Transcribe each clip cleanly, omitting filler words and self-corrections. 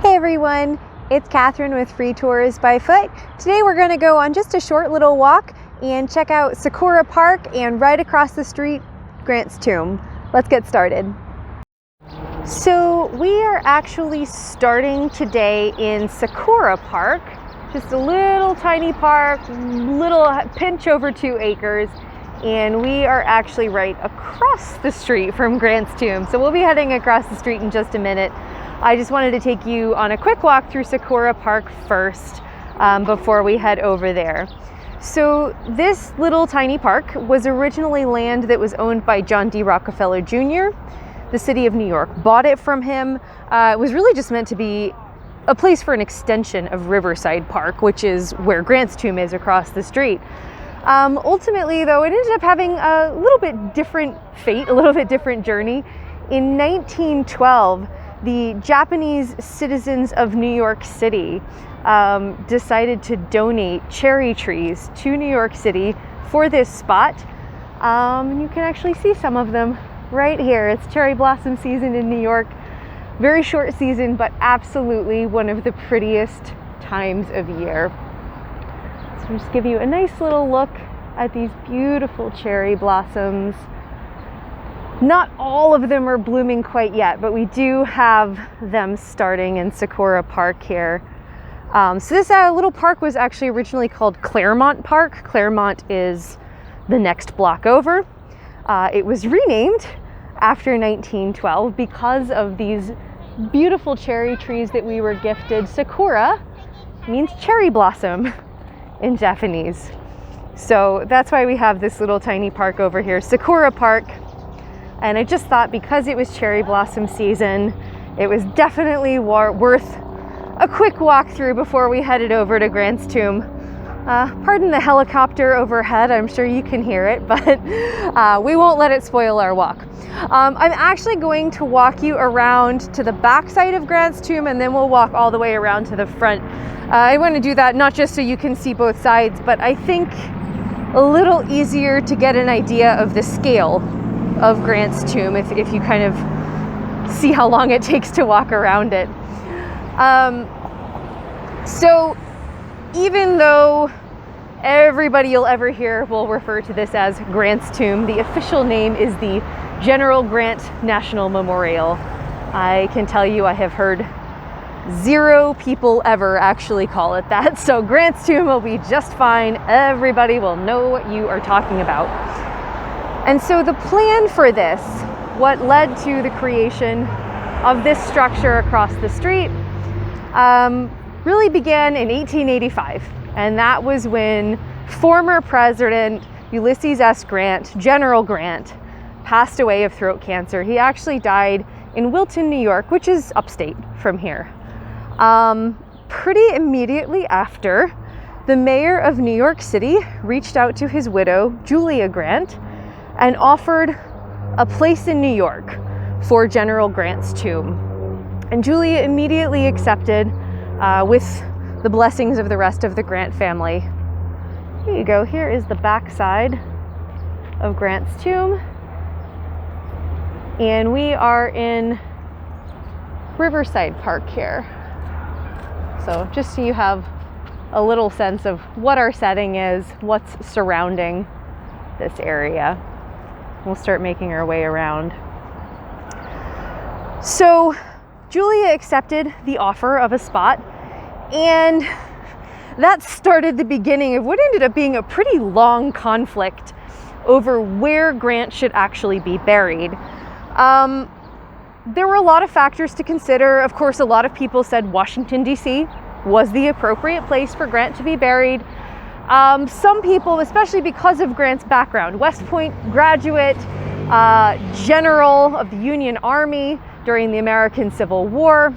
Hey everyone, it's Katherine with Free Tours by Foot. Today we're going to go on just a short little walk and check out Sakura Park and right across the street, Grant's tomb. Let's get started. So we are actually starting today in Sakura Park, just a little tiny park, little pinch over 2 acres, and we are actually right across the street from Grant's tomb. So we'll be heading across the street in just a minute. I just wanted to take you on a quick walk through Sakura Park first before we head over there. So this little tiny park was originally land that was owned by John D. Rockefeller Jr. The city of New York bought it from him. It was really just meant to be a place for an extension of Riverside Park, which is where Grant's tomb is across the street. Ultimately, though, it ended up having a little bit different fate, a little bit different journey. In 1912, the Japanese citizens of New York City decided to donate cherry trees to New York City for this spot. You can actually see some of them right here. It's cherry blossom season in New York. Very short season, but absolutely one of the prettiest times of year. So I'll just give you a nice little look at these beautiful cherry blossoms. Not all of them are blooming quite yet, but we do have them starting in Sakura Park here. So this little park was actually originally called Claremont Park. Claremont is the next block over. It was renamed after 1912 because of these beautiful cherry trees that we were gifted. Sakura means cherry blossom in Japanese. So that's why we have this little tiny park over here, Sakura Park. And I just thought because it was cherry blossom season, it was definitely worth a quick walk through before we headed over to Grant's tomb. Pardon the helicopter overhead, I'm sure you can hear it, but we won't let it spoil our walk. I'm actually going to walk you around to the back side of Grant's tomb, and then we'll walk all the way around to the front. I want to do that not just so you can see both sides, but I think a little easier to get an idea of the scale of Grant's tomb if you kind of see how long it takes to walk around it. So even though everybody you'll ever hear will refer to this as Grant's tomb, the official name is the General Grant National Memorial. I can tell you I have heard 0 people ever actually call it that. So Grant's tomb will be just fine. Everybody will know what you are talking about. And so the plan for this, what led to the creation of this structure across the street, really began in 1885. And that was when former President Ulysses S. Grant, General Grant, passed away of throat cancer. He actually died in Wilton, New York, which is upstate from here. Pretty immediately after, the mayor of New York City reached out to his widow, Julia Grant, and offered a place in New York for General Grant's tomb. And Julia immediately accepted with the blessings of the rest of the Grant family. Here you go. Here is the back side of Grant's tomb. And we are in Riverside Park here. So just so you have a little sense of what our setting is, what's surrounding this area. We'll start making our way around. So Julia accepted the offer of a spot, and that started the beginning of what ended up being a pretty long conflict over where Grant should actually be buried. There were a lot of factors to consider. Of course, a lot of people said Washington, D.C. was the appropriate place for Grant to be buried. Some people, especially because of Grant's background, West Point graduate, general of the Union Army during the American Civil War,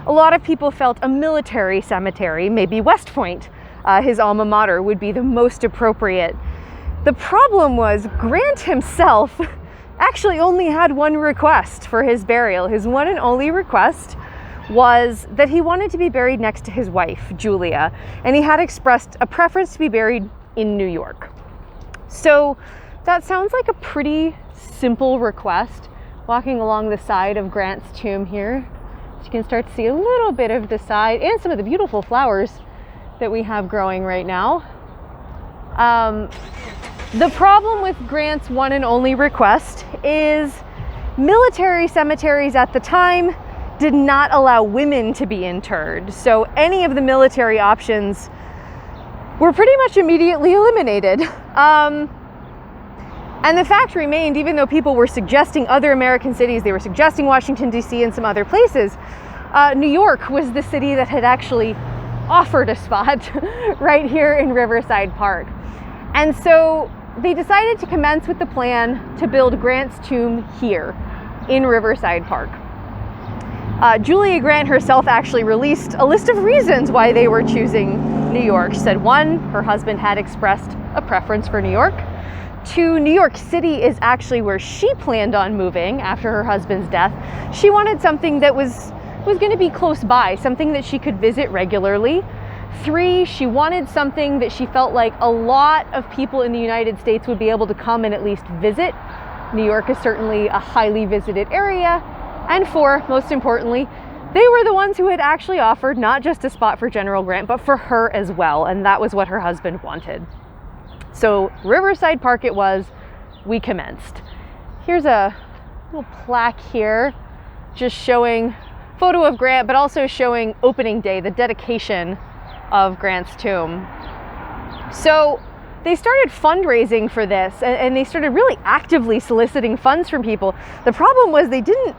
a lot of people felt a military cemetery, maybe West Point, his alma mater, would be the most appropriate. The problem was Grant himself actually only had one request for his burial. His one and only request was that he wanted to be buried next to his wife, Julia, and he had expressed a preference to be buried in New York. So that sounds like a pretty simple request. Walking along the side of Grant's tomb here, So you can start to see a little bit of the side and some of the beautiful flowers that we have growing right now. The problem with Grant's one and only request is military cemeteries at the time did not allow women to be interred. So any of the military options were pretty much immediately eliminated. And the fact remained, even though people were suggesting other American cities, they were suggesting Washington, D.C. and some other places, New York was the city that had actually offered a spot right here in Riverside Park. And so they decided to commence with the plan to build Grant's tomb here in Riverside Park. Julia Grant herself actually released a list of reasons why they were choosing New York. She said, 1, her husband had expressed a preference for New York. 2, New York City is actually where she planned on moving after her husband's death. She wanted something that was going to be close by, something that she could visit regularly. 3, she wanted something that she felt like a lot of people in the United States would be able to come and at least visit. New York is certainly a highly visited area. And 4, most importantly, they were the ones who had actually offered not just a spot for General Grant, but for her as well. And that was what her husband wanted. So Riverside Park it was, we commenced. Here's a little plaque here, just showing photo of Grant, but also showing opening day, the dedication of Grant's tomb. So they started fundraising for this, and they started really actively soliciting funds from people. The problem was they didn't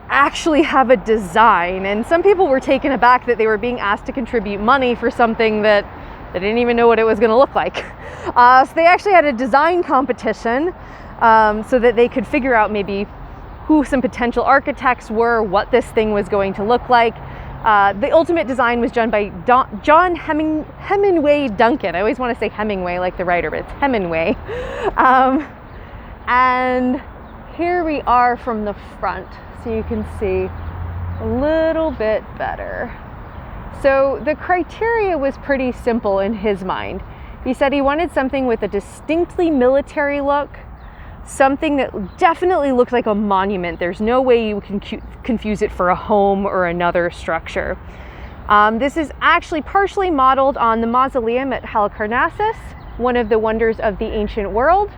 actually have a design, and some people were taken aback that they were being asked to contribute money for something that they didn't even know what it was going to look like. So they actually had a design competition so that they could figure out maybe who some potential architects were, what this thing was going to look like. The ultimate design was done by John Hemingway Duncan. I always want to say Hemingway like the writer, but it's Hemingway. And here we are from the front, so you can see a little bit better. So the criteria was pretty simple in his mind. He said he wanted something with a distinctly military look, something that definitely looked like a monument. There's no way you can confuse it for a home or another structure. This is actually partially modeled on the mausoleum at Halicarnassus, one of the wonders of the ancient world.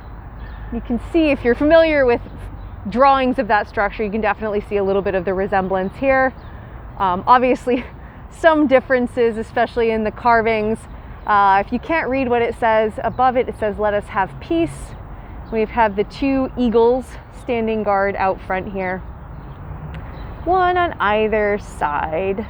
You can see, if you're familiar with drawings of that structure, you can definitely see a little bit of the resemblance here. Obviously, some differences, especially in the carvings. If you can't read what it says, above it, it says, "Let us have peace." We have the 2 eagles standing guard out front here, one on either side.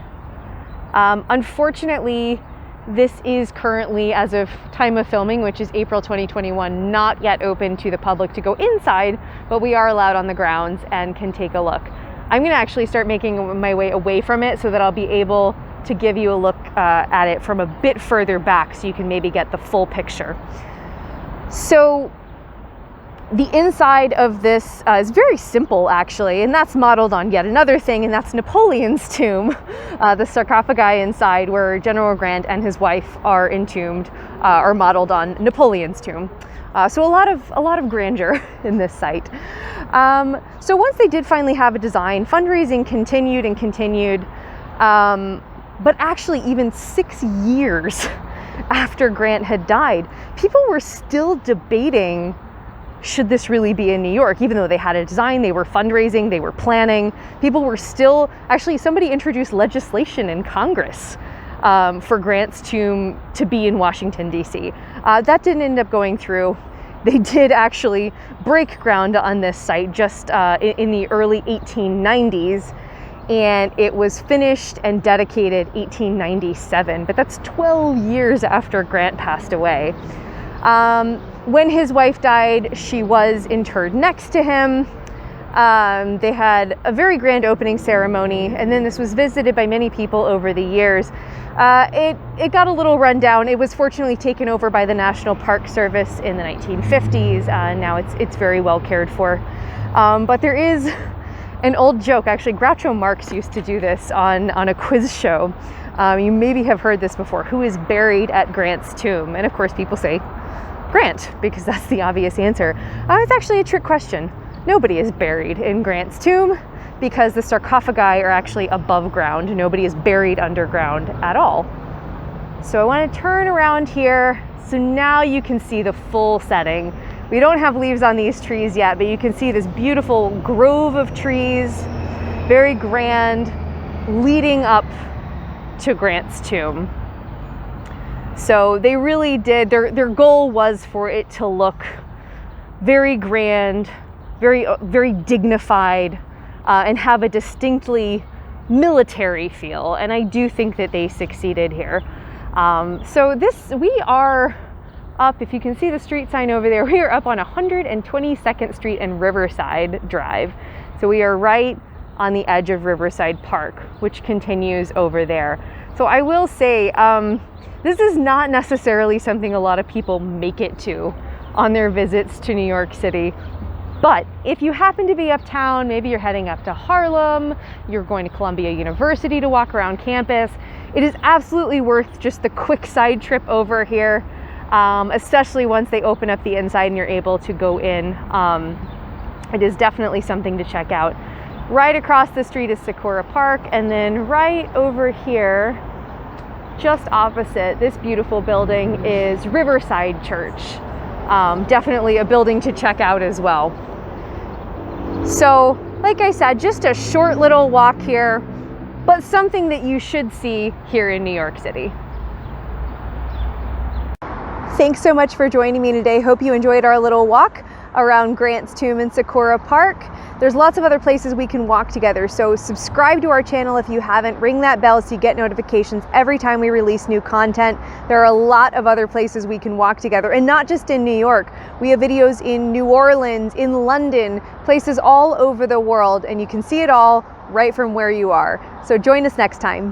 Unfortunately, this is currently, as of time of filming, which is April 2021, not yet open to the public to go inside, but we are allowed on the grounds and can take a look. I'm going to actually start making my way away from it so that I'll be able to give you a look at it from a bit further back so you can maybe get the full picture. So the inside of this is very simple, actually, and that's modeled on yet another thing, and that's Napoleon's tomb, the sarcophagi inside where General Grant and his wife are entombed, are modeled on Napoleon's tomb. So a lot of grandeur in this site. So once they did finally have a design, fundraising continued and continued. But actually, even 6 years after Grant had died, people were still debating, should this really be in New York? Even though they had a design, they were fundraising, they were planning. People were still, actually, somebody introduced legislation in Congress for Grant's tomb to be in Washington, D.C. That didn't end up going through. They did actually break ground on this site just in the early 1890s. And it was finished and dedicated 1897, but that's 12 years after Grant passed away. When his wife died, she was interred next to him. They had a very grand opening ceremony, and then this was visited by many people over the years. It got a little run down. It was fortunately taken over by the National Park Service in the 1950s. Now it's very well cared for. But there is an old joke, actually. Groucho Marx used to do this on a quiz show. You maybe have heard this before. Who is buried at Grant's tomb? And of course people say Grant, because that's the obvious answer. It's actually a trick question. Nobody is buried in Grant's tomb. because the sarcophagi are actually above ground. Nobody is buried underground at all. So I want to turn around here so now you can see the full setting. We don't have leaves on these trees yet, but you can see this beautiful grove of trees, very grand, leading up to Grant's tomb. So they really did, their goal was for it to look very grand, very dignified, and have a distinctly military feel. And I do think that they succeeded here. So we are up, if you can see the street sign over there, we are up on 122nd Street and Riverside Drive. So we are right on the edge of Riverside Park, which continues over there. So I will say, this is not necessarily something a lot of people make it to on their visits to New York City. But if you happen to be uptown, maybe you're heading up to Harlem, you're going to Columbia University to walk around campus, it is absolutely worth just the quick side trip over here, especially once they open up the inside and you're able to go in. It is definitely something to check out. Right across the street is Sakura Park, and then right over here, just opposite this beautiful building, is Riverside Church. Definitely a building to check out as well. So, like I said, just a short little walk here, but something that you should see here in New York City. Thanks so much for joining me today. Hope you enjoyed our little walk around Grant's tomb in Sakura Park. There's lots of other places we can walk together, so subscribe to our channel if you haven't. Ring that bell so you get notifications every time we release new content. There are a lot of other places we can walk together, and not just in New York. We have videos in New Orleans, in London, places all over the world, and you can see it all right from where you are. So join us next time.